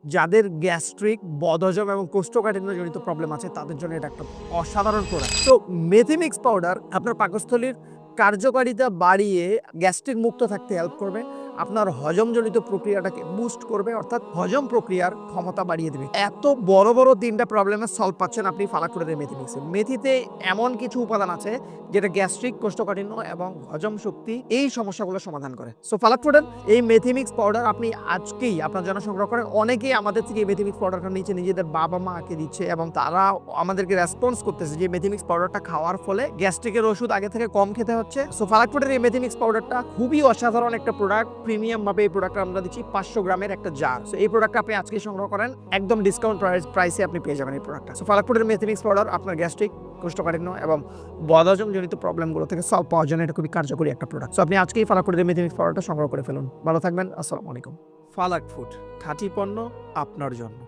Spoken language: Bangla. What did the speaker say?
যাদের গ্যাস্ট্রিক, বদহজম এবং কোষ্ঠকাঠিন্যজনিত প্রবলেম আছে তাদের জন্য এটা একটা অসাধারণ প্রোডাক্ট। তো মেথিমিক্স পাউডার আপনার পাকস্থলীর কার্যকারিতা বাড়িয়ে গ্যাস্ট্রিক মুক্ত থাকতে হেল্প করবে, আপনার হজমজনিত প্রক্রিয়াটাকে বুস্ট করবে, অর্থাৎ হজম প্রক্রিয়ার ক্ষমতা বাড়িয়ে দেবে। এত বড় বড় 3টা প্রবলেমের সলভ পাচ্ছেন আপনি ফালাকপুরের মেথিমিক্সে। মেথিতে এমন কিছু উপাদান আছে যেটা গ্যাস্ট্রিক, কোষ্ঠকাঠিন্য এবং হজম শক্তি এই সমস্যাগুলো সমাধান করে। সো ফালাকপুরের এই মেথিমিক্স পাউডার আপনি আজকেই আপনার জন্য সংগ্রহ করেন। অনেকেই আমাদের থেকে এই মেথিমিক্স পাউডারটা নিচে নিজেদের বাবা মাকে দিচ্ছে এবং তারা আমাদেরকে রেসপন্স করতেছে যে মেথিমিক্স পাউডারটা খাওয়ার ফলে গ্যাস্ট্রিকের ওষুধ আগে থেকে কম খেতে হচ্ছে। সো ফালাকপুরের এই মেথিমিক্স পাউডারটা খুবই অসাধারণ একটা প্রোডাক্ট। প্রিমিয়াম ভাবে এই প্রোডাক্টটা আমরা দিচ্ছি 500 গ্রামের একটা জার। সো এই প্রোডাক্টটা আপনি আজকেই সংগ্রহ করেন, একদম ডিসকাউন্ট প্রাইসে আপনি পেয়ে যাবেন এই প্রোডাক্টটা। সো ফালাকপুরের মেথিমিক্স পাউডার আপনার গ্যাস্ট্রিক, কোষ্ঠকাঠিন্য এবং বদহজমজনিত প্রবলেমগুলো থেকে সলভ পাওয়ার জন্য এটা খুবই কার্যকরী একটা প্রোডাক্ট। সো আপনি আজকেই ফালাকপুরের মেথিমিক্স পাউডারটা সংগ্রহ করে ফেলুন। ভালো থাকবেন, আসসালামু আলাইকুম। ফালাক ফুড, খাঁটি পণ্য আপনার জন্য।